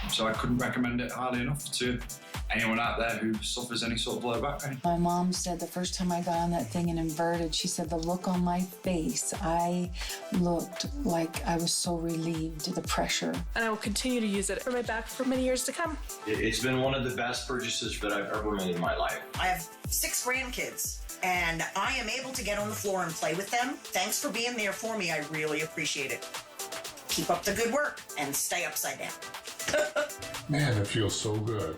So I couldn't recommend it highly enough to anyone out there who suffers any sort of lower back pain. My mom said the first time I got on that thing and inverted, she said the look on my face, I looked like I was so relieved, the pressure. And I will continue to use it for my back for many years to come. It's been one of the best purchases that I've ever made in my life. I have 6 grandkids, and I am able to get on the floor and play with them. Thanks for being there for me. I really appreciate it. Keep up the good work and stay upside down. Man, it feels so good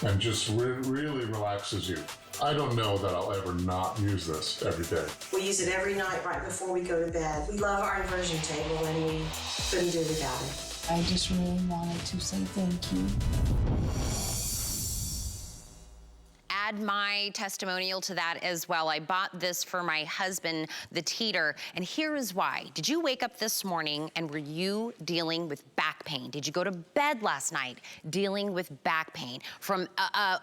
and just really relaxes you. I don't know that I'll ever not use this every day. We use it every night right before we go to bed. We love our inversion table and we couldn't do without it. I just really wanted to say thank you. Add my testimonial to that as well. I bought this for my husband, the Teeter, and here is why. Did you wake up this morning and were you dealing with back pain? Did you go to bed last night dealing with back pain from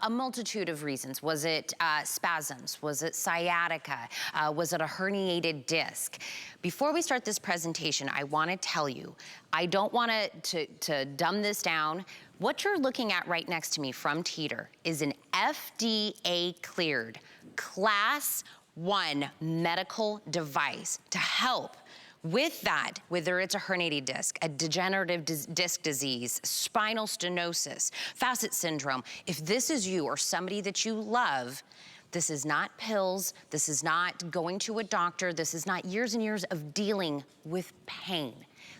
a multitude of reasons? Was it spasms? Was it sciatica? Was it a herniated disc? Before we start this presentation, I want to tell you, I don't want to dumb this down. What you're looking at right next to me from Teeter is an FDA cleared Class 1 medical device to help with that, whether it's a herniated disc, a degenerative disc disease, spinal stenosis, facet syndrome. If this is you or somebody that you love, this is not pills, this is not going to a doctor, this is not years and years of dealing with pain.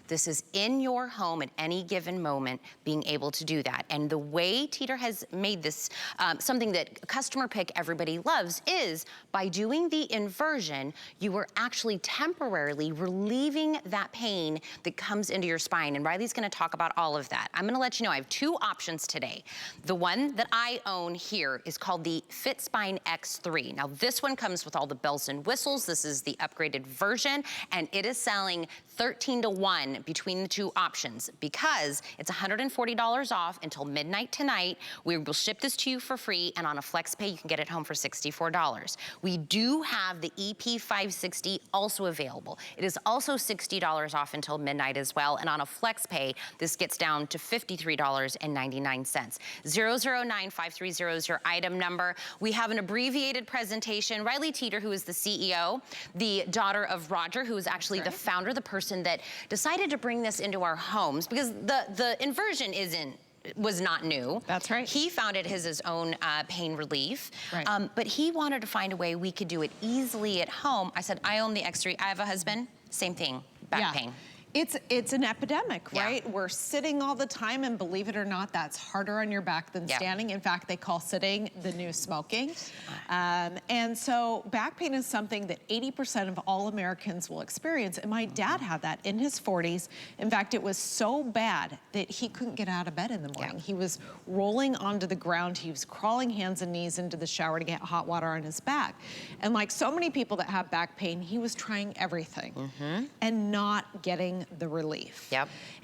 This is in your home at any given moment, being able to do that. And the way Teeter has made this something that customer pick everybody loves is by doing the inversion, you are actually temporarily relieving that pain that comes into your spine. And Riley's gonna talk about all of that. I'm gonna let you know I have 2 options today. The one that I own here is called the FitSpine X3. Now this one comes with all the bells and whistles. This is the upgraded version, and it is selling 13 to 1 between the 2 options because it's $140 off until midnight tonight. We will ship this to you for free, and on a FlexPay, you can get it home for $64. We do have the EP560 also available. It is also $60 off until midnight as well, and on a FlexPay, this gets down to $53.99. 009530 is your item number. We have an abbreviated presentation. Riley Teeter, who is the CEO, the daughter of Roger, who is actually the founder, the person that decided to bring this into our homes, because the inversion was not new. That's right. He found it as his own pain relief, right. But he wanted to find a way we could do it easily at home. I said, I own the X3, I have a husband, same thing, back pain. It's an epidemic, right? We're sitting all the time, and believe it or not, that's harder on your back than standing. In fact, they call sitting the new smoking. And so back pain is something that 80% of all Americans will experience. And my dad had that in his 40s. In fact, it was so bad that he couldn't get out of bed in the morning. He was rolling onto the ground. He was crawling hands and knees into the shower to get hot water on his back. And like so many people that have back pain, he was trying everything and not getting the relief.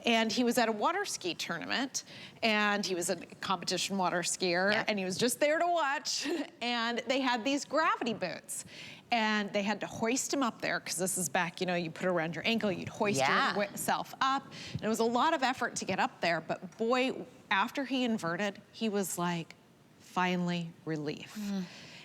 And he was at a water ski tournament, and he was a competition water skier, and he was just there to watch, and they had these gravity boots. And they had to hoist him up there, because this is back, you know, you put it around your ankle, you'd hoist yourself up. And it was a lot of effort to get up there, but boy, after he inverted, he was like, finally, relief.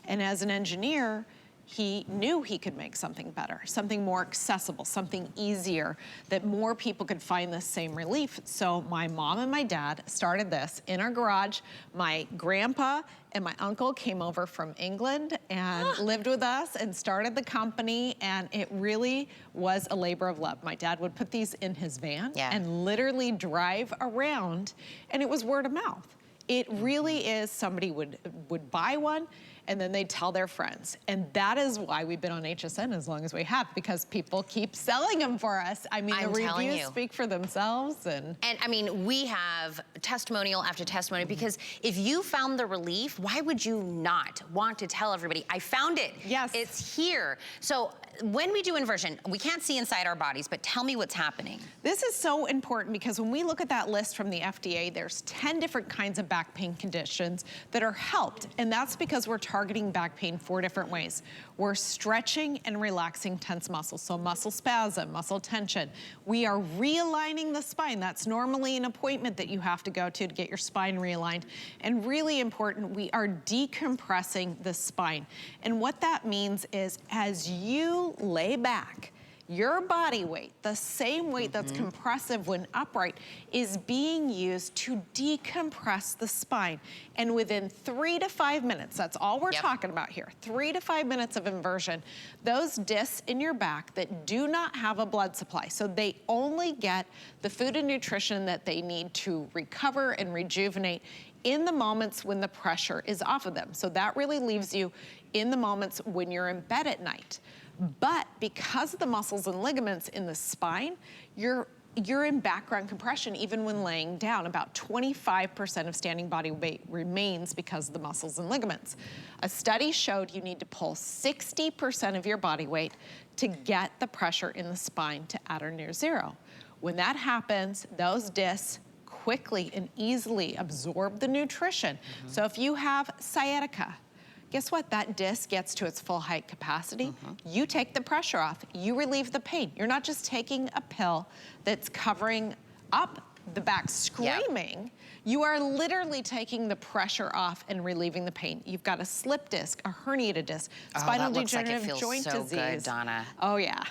And as an engineer, he knew he could make something better, something more accessible, something easier, that more people could find the same relief. So my mom and my dad started this in our garage. My grandpa and my uncle came over from England and lived with us and started the company, and it really was a labor of love. My dad would put these in his van and literally drive around, and it was word of mouth. It really is, somebody would buy one, and then they tell their friends. And that is why we've been on HSN as long as we have, because people keep selling them for us. I mean, the reviews speak for themselves. And I mean, we have testimonial after testimonial, because if you found the relief, why would you not want to tell everybody, I found it. It's here. So when we do inversion, we can't see inside our bodies, but tell me what's happening. This is so important, because when we look at that list from the FDA, there's 10 different kinds of back pain conditions that are helped. And that's because we're targeting targeting back pain 4 different ways. We're stretching and relaxing tense muscles, so muscle spasm, muscle tension. We are realigning the spine. That's normally an appointment that you have to go to get your spine realigned. And really important, we are decompressing the spine. And what that means is as you lay back, your body weight, the same weight that's compressive when upright, is being used to decompress the spine. And within 3 to 5 minutes, that's all we're talking about here, 3 to 5 minutes of inversion, those discs in your back that do not have a blood supply, so they only get the food and nutrition that they need to recover and rejuvenate in the moments when the pressure is off of them. So that really leaves you in the moments when you're in bed at night. But because of the muscles and ligaments in the spine, you're in background compression even when laying down. About 25% of standing body weight remains because of the muscles and ligaments. A study showed you need to pull 60% of your body weight to get the pressure in the spine to at or near zero. When that happens, those discs quickly and easily absorb the nutrition. So if you have sciatica, guess what? That disc gets to its full height capacity. You take the pressure off. You relieve the pain. You're not just taking a pill that's covering up the back screaming. You are literally taking the pressure off and relieving the pain. You've got a slip disc, a herniated disc, spinal degenerative joint so disease. Good, Donna. Oh yeah.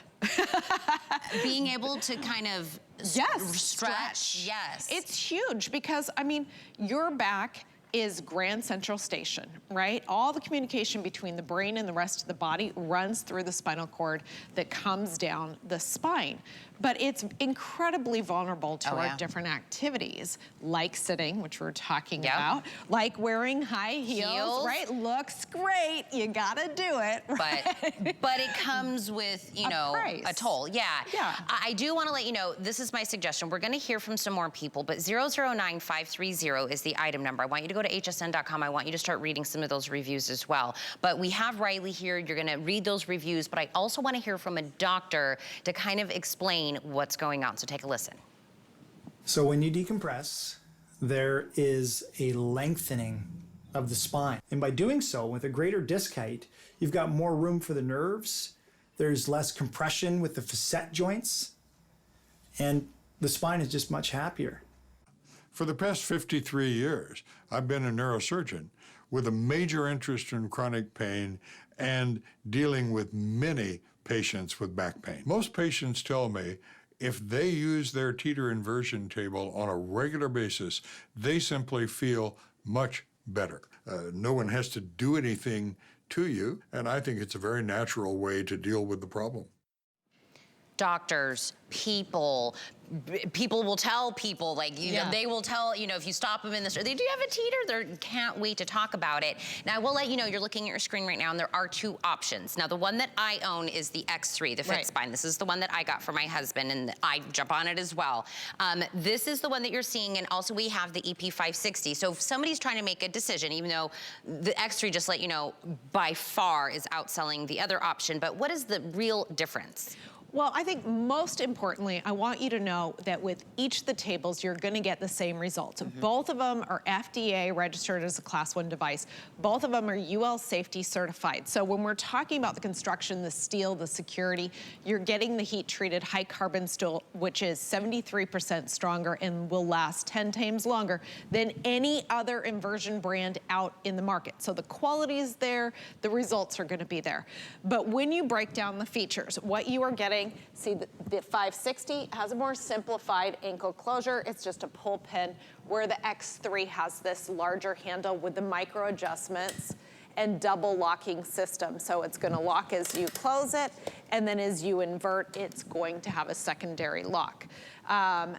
Being able to kind of stretch. Yes. It's huge because, I mean, your back is Grand Central Station, right? All the communication between the brain and the rest of the body runs through the spinal cord that comes down the spine. But it's incredibly vulnerable to our different activities, like sitting, which we're talking about, like wearing high heels, right? Looks great, you gotta do it, right? But it comes with, you know, a toll. Yeah. I do wanna let you know, this is my suggestion. We're gonna hear from some more people, but 009530 is the item number. I want you to go to hsn.com. I want you to start reading some of those reviews as well. But we have Riley here. You're gonna read those reviews, but I also wanna hear from a doctor to kind of explain what's going on. So take a listen. So when you decompress, there is a lengthening of the spine. And by doing so, with a greater disc height, you've got more room for the nerves. There's less compression with the facet joints. And the spine is just much happier. For the past 53 years, I've been a neurosurgeon with a major interest in chronic pain and dealing with many patients with back pain. Most patients tell me if they use their Teeter inversion table on a regular basis, they simply feel much better. No one has to do anything to you, and I think it's a very natural way to deal with the problem. Doctors, people will tell people, like, you know, they will tell, you know, if you stop them in the store, they do have a Teeter, they can't wait to talk about it. Now, I will let you know, you're looking at your screen right now, and there are 2 options. Now, the one that I own is the X3, the FitSpine. This is the one that I got for my husband, and I jump on it as well. This is the one that you're seeing, and also we have the EP560. So if somebody's trying to make a decision, even though the X3, just let you know, by far is outselling the other option, but what is the real difference? Well, I think most importantly, I want you to know that with each of the tables, you're gonna get the same results. Both of them are FDA registered as a Class 1 device. Both of them are UL safety certified. So when we're talking about the construction, the steel, the security, you're getting the heat treated high carbon steel, which is 73% stronger and will last 10 times longer than any other inversion brand out in the market. So the quality is there, the results are gonna be there. But when you break down the features, what you are getting, see the 560 has a more simplified ankle closure. It's just a pull pin, where the X3 has this larger handle with the micro adjustments and double locking system. So it's gonna lock as you close it, and then as you invert, it's going to have a secondary lock.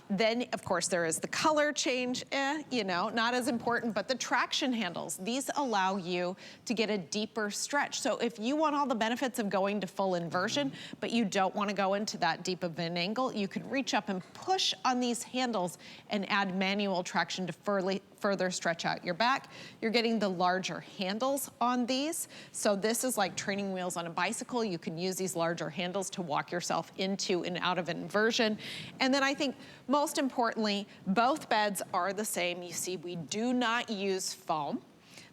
Then, of course, there is the color change, you know, not as important, but the traction handles. These allow you to get a deeper stretch. So if you want all the benefits of going to full inversion, but you don't want to go into that deep of an angle, you could reach up and push on these handles and add manual traction to further stretch out your back. You're getting the larger handles on these. So this is like training wheels on a bicycle. You can use these larger handles to walk yourself into and out of inversion. And then I think most importantly, both beds are the same. You see, we do not use foam.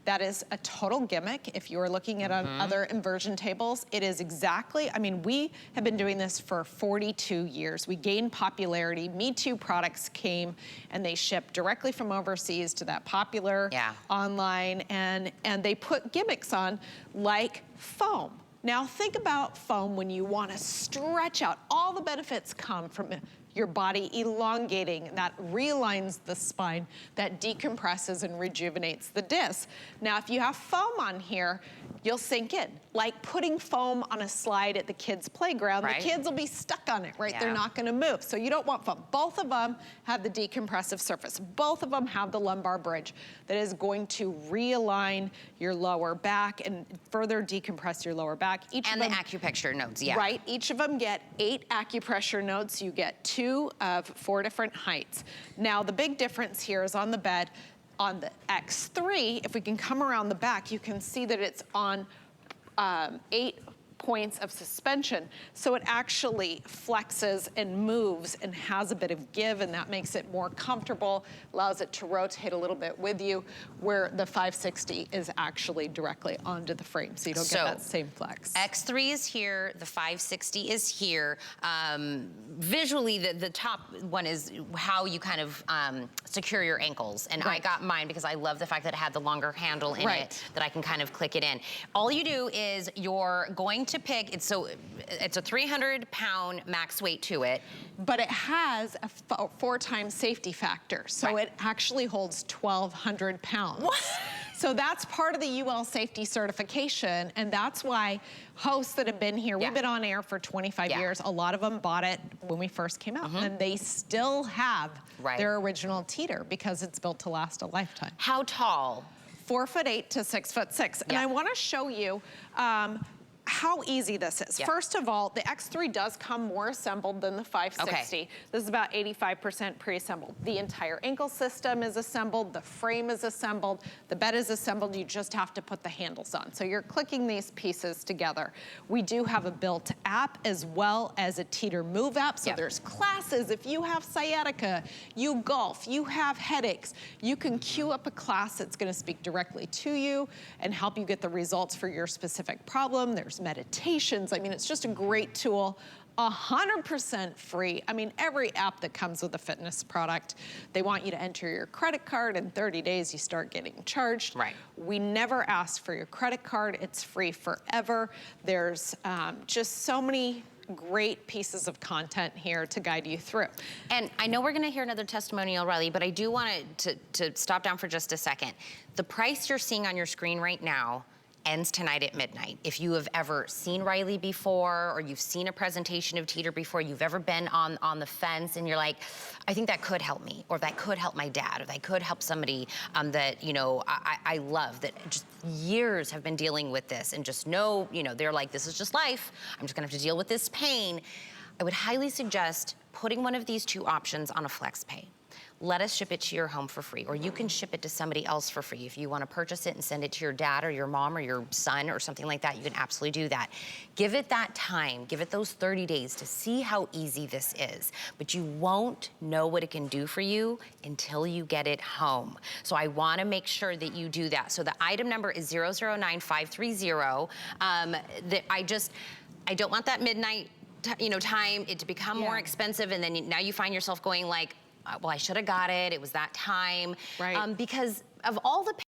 That is a total gimmick. If you are looking at other inversion tables, it is exactly, I mean, we have been doing this for 42 years. We gained popularity. Me Too products came and they shipped directly from overseas to that popular online, and they put gimmicks on like foam. Now think about foam when you want to stretch out. All the benefits come from your body elongating, that realigns the spine, that decompresses and rejuvenates the disc. Now, if you have foam on here, you'll sink in. Like putting foam on a slide at the kids' playground, the kids will be stuck on it, right? They're not gonna move. So you don't want foam. Both of them have the decompressive surface. Both of them have the lumbar bridge that is going to realign your lower back and further decompress your lower back. And the acupressure nodes, Right, each of them get 8 acupressure nodes. You get 2 of 4 different heights. Now, the big difference here is on the bed. On the X3, if we can come around the back, you can see that it's on 8 points of suspension. So it actually flexes and moves and has a bit of give, and that makes it more comfortable, allows it to rotate a little bit with you, where the 560 is actually directly onto the frame, so you don't get that same flex. X3 is here, the 560 is here. Visually, the top one is how you kind of secure your ankles, and I got mine because I love the fact that it had the longer handle in it, that I can kind of click it in. All you do is you're going to pick, it's a 300-pound max weight to it. But it has a 4 times safety factor, so it actually holds 1,200 pounds. What? So that's part of the UL safety certification, and that's why hosts that have been here, we've been on air for 25 years, a lot of them bought it when we first came out, and they still have their original teeter because it's built to last a lifetime. How tall? 4'8" to 6'6", and I want to show you how easy this is. First of all, the X3 does come more assembled than the 560. This is about 85% pre-assembled. The entire ankle system is assembled, the frame is assembled, the bed is assembled, you just have to put the handles on. So you're clicking these pieces together. We do have a built app as well as a teeter move app, so there's classes. If you have sciatica, you golf, you have headaches, you can queue up a class that's gonna speak directly to you and help you get the results for your specific problem. There's meditations. I mean, it's just a great tool, 100% free. I mean, every app that comes with a fitness product, they want you to enter your credit card. In 30 days, you start getting charged. We never ask for your credit card. It's free forever. There's just so many great pieces of content here to guide you through. And I know we're gonna hear another testimonial, Riley, but I do want to stop down for just a second. The price you're seeing on your screen right now ends tonight at midnight. If you have ever seen Riley before, or you've seen a presentation of teeter before, you've ever been on the fence and you're like, I think that could help me, or that could help my dad, or that could help somebody that, you know, I love, that just years have been dealing with this and just know, you know, they're like, this is just life. I'm just gonna have to deal with this pain. I would highly suggest putting one of these 2 options on a FlexPay. Let us ship it to your home for free, or you can ship it to somebody else for free. If you want to purchase it and send it to your dad or your mom or your son or something like that, you can absolutely do that. Give it that time, give it those 30 days to see how easy this is. But you won't know what it can do for you until you get it home. So I want to make sure that you do that. So the item number is 009530. I don't want that midnight time it to become more expensive, and then now you find yourself going like, well, I should have got it. It was that time. Because of all the